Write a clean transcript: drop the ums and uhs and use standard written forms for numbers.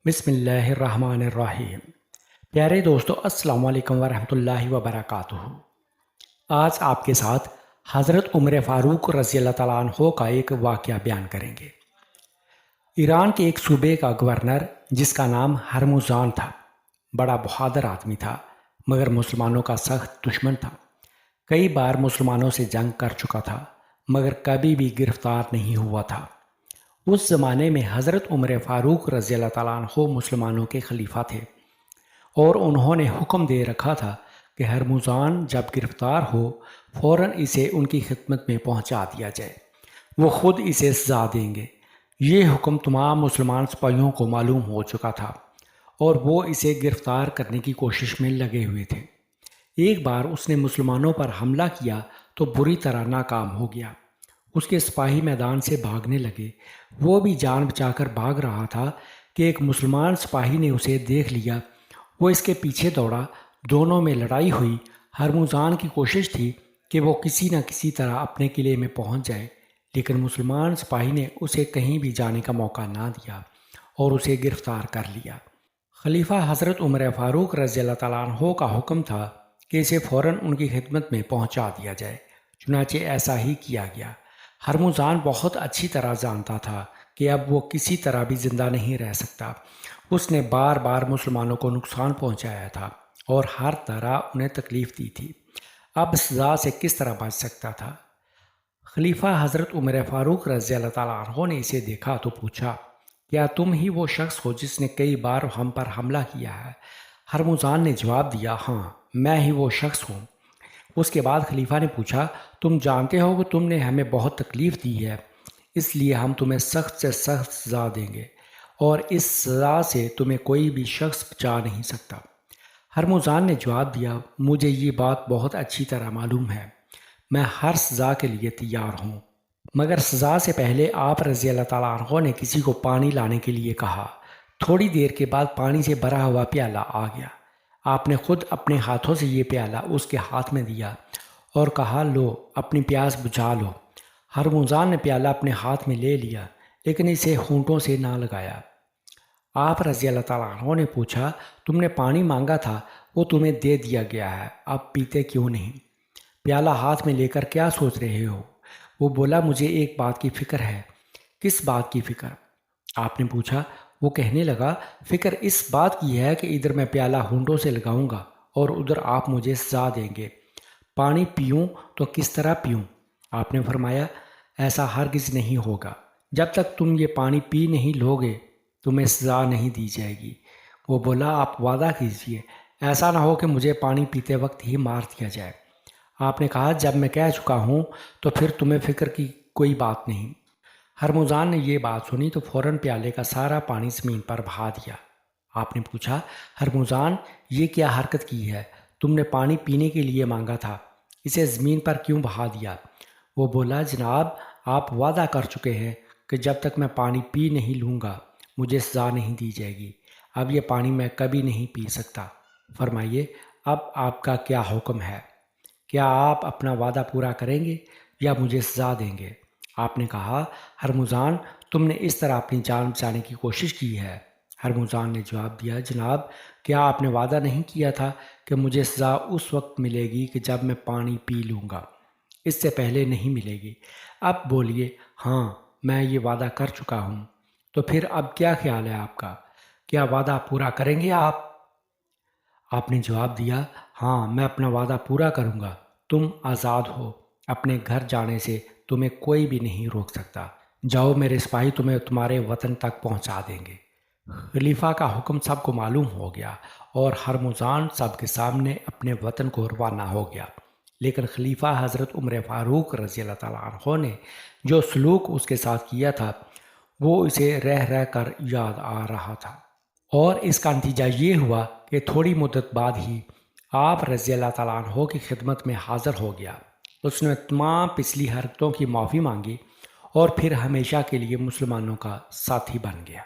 بسم اللہ الرحمن الرحیم۔ پیارے دوستو، السلام علیکم ورحمۃ اللہ وبرکاتہ۔ آج آپ کے ساتھ حضرت عمر فاروق رضی اللہ تعالیٰ عنہ کا ایک واقعہ بیان کریں گے۔ ایران کے ایک صوبے کا گورنر جس کا نام ہرمزان تھا، بڑا بہادر آدمی تھا مگر مسلمانوں کا سخت دشمن تھا۔ کئی بار مسلمانوں سے جنگ کر چکا تھا مگر کبھی بھی گرفتار نہیں ہوا تھا۔ اس زمانے میں حضرت عمر فاروق رضی اللہ تعالیٰ عنہ مسلمانوں کے خلیفہ تھے اور انہوں نے حکم دے رکھا تھا کہ ہرمزان جب گرفتار ہو فوراً اسے ان کی خدمت میں پہنچا دیا جائے، وہ خود اسے سزا دیں گے۔ یہ حکم تمام مسلمان سپاہیوں کو معلوم ہو چکا تھا اور وہ اسے گرفتار کرنے کی کوشش میں لگے ہوئے تھے۔ ایک بار اس نے مسلمانوں پر حملہ کیا تو بری طرح ناکام ہو گیا۔ اس کے سپاہی میدان سے بھاگنے لگے۔ وہ بھی جان بچا کر بھاگ رہا تھا کہ ایک مسلمان سپاہی نے اسے دیکھ لیا۔ وہ اس کے پیچھے دوڑا، دونوں میں لڑائی ہوئی۔ ہرمزان کی کوشش تھی کہ وہ کسی نہ کسی طرح اپنے قلعے میں پہنچ جائے، لیکن مسلمان سپاہی نے اسے کہیں بھی جانے کا موقع نہ دیا اور اسے گرفتار کر لیا۔ خلیفہ حضرت عمر فاروق رضی اللہ تعالیٰ عنہ کا حکم تھا کہ اسے فوراً ان کی خدمت میں پہنچا دیا جائے، چنانچہ ایسا ہی کیا گیا۔ ہرمزان بہت اچھی طرح جانتا تھا کہ اب وہ کسی طرح بھی زندہ نہیں رہ سکتا۔ اس نے بار بار مسلمانوں کو نقصان پہنچایا تھا اور ہر طرح انہیں تکلیف دی تھی۔ اب سزا سے کس طرح بچ سکتا تھا؟ خلیفہ حضرت عمر فاروق رضی اللہ تعالیٰ عنہ نے اسے دیکھا تو پوچھا، کیا تم ہی وہ شخص ہو جس نے کئی بار ہم پر حملہ کیا ہے؟ ہرمزان نے جواب دیا، ہاں میں ہی وہ شخص ہوں۔ اس کے بعد خلیفہ نے پوچھا، تم جانتے ہو کہ تم نے ہمیں بہت تکلیف دی ہے، اس لیے ہم تمہیں سخت سے سخت سزا دیں گے اور اس سزا سے تمہیں کوئی بھی شخص بچا نہیں سکتا۔ ہرمزان نے جواب دیا، مجھے یہ بات بہت اچھی طرح معلوم ہے، میں ہر سزا کے لیے تیار ہوں، مگر سزا سے پہلے آپ رضی اللہ تعالیٰ عنہ نے کسی کو پانی لانے کے لیے کہا۔ تھوڑی دیر کے بعد پانی سے بھرا ہوا پیالہ آ گیا۔ آپ نے خود اپنے ہاتھوں سے یہ پیالہ اس کے ہاتھ میں دیا اور کہا، لو اپنی پیاس بجھا لو۔ ہرمزان نے پیالہ اپنے ہاتھ میں لے لیا لیکن اسے ہونٹوں سے نہ لگایا۔ آپ رضی اللہ تعالیٰ عنہ نے پوچھا، تم نے پانی مانگا تھا، وہ تمہیں دے دیا گیا ہے، اب پیتے کیوں نہیں؟ پیالہ ہاتھ میں لے کر کیا سوچ رہے ہو؟ وہ بولا، مجھے ایک بات کی فکر ہے۔ کس بات کی فکر؟ آپ نے پوچھا۔ وہ کہنے لگا، فکر اس بات کی ہے کہ ادھر میں پیالہ ہونٹوں سے لگاؤں گا اور ادھر آپ مجھے سزا دیں گے۔ پانی پیوں تو کس طرح پیوں؟ آپ نے فرمایا، ایسا ہرگز نہیں ہوگا، جب تک تم یہ پانی پی نہیں لوگے تمہیں سزا نہیں دی جائے گی۔ وہ بولا، آپ وعدہ کیجئے، ایسا نہ ہو کہ مجھے پانی پیتے وقت ہی مار دیا جائے۔ آپ نے کہا، جب میں کہہ چکا ہوں تو پھر تمہیں فکر کی کوئی بات نہیں۔ ہرمزان نے یہ بات سنی تو فوراً پیالے کا سارا پانی زمین پر بہا دیا۔ آپ نے پوچھا، ہرمزان یہ کیا حرکت کی ہے؟ تم نے پانی پینے کے لیے مانگا تھا، اسے زمین پر کیوں بہا دیا؟ وہ بولا، جناب آپ وعدہ کر چکے ہیں کہ جب تک میں پانی پی نہیں لوں گا مجھے سزا نہیں دی جائے گی۔ اب یہ پانی میں کبھی نہیں پی سکتا۔ فرمائیے اب آپ کا کیا حکم ہے؟ کیا آپ اپنا وعدہ پورا کریں گے یا مجھے سزا دیں گے؟ آپ نے کہا، ہرمزان تم نے اس طرح اپنی جان بچانے کی کوشش کی ہے۔ ہرمزان نے جواب دیا، جناب کیا آپ نے وعدہ نہیں کیا تھا کہ مجھے سزا اس وقت ملے گی کہ جب میں پانی پی لوں گا، اس سے پہلے نہیں ملے گی؟ اب بولیے، ہاں میں یہ وعدہ کر چکا ہوں۔ تو پھر اب کیا خیال ہے آپ کا؟ کیا وعدہ پورا کریں گے آپ؟ آپ نے جواب دیا، ہاں میں اپنا وعدہ پورا کروں گا، تم آزاد ہو، اپنے گھر جانے سے تمہیں کوئی بھی نہیں روک سکتا، جاؤ میرے سپاہی تمہیں تمہارے وطن تک پہنچا دیں گے۔ خلیفہ کا حکم سب کو معلوم ہو گیا اور ہرمزان سب کے سامنے اپنے وطن کو روانہ ہو گیا، لیکن خلیفہ حضرت عمر فاروق رضی اللہ تعالیٰ عنہ نے جو سلوک اس کے ساتھ کیا تھا وہ اسے رہ رہ کر یاد آ رہا تھا، اور اس کا نتیجہ یہ ہوا کہ تھوڑی مدت بعد ہی آپ رضی اللہ تعالیٰ عنہ کی خدمت میں حاضر ہو گیا۔ اس نے تمام پچھلی حرکتوں کی معافی مانگی اور پھر ہمیشہ کے لیے مسلمانوں کا ساتھی بن گیا۔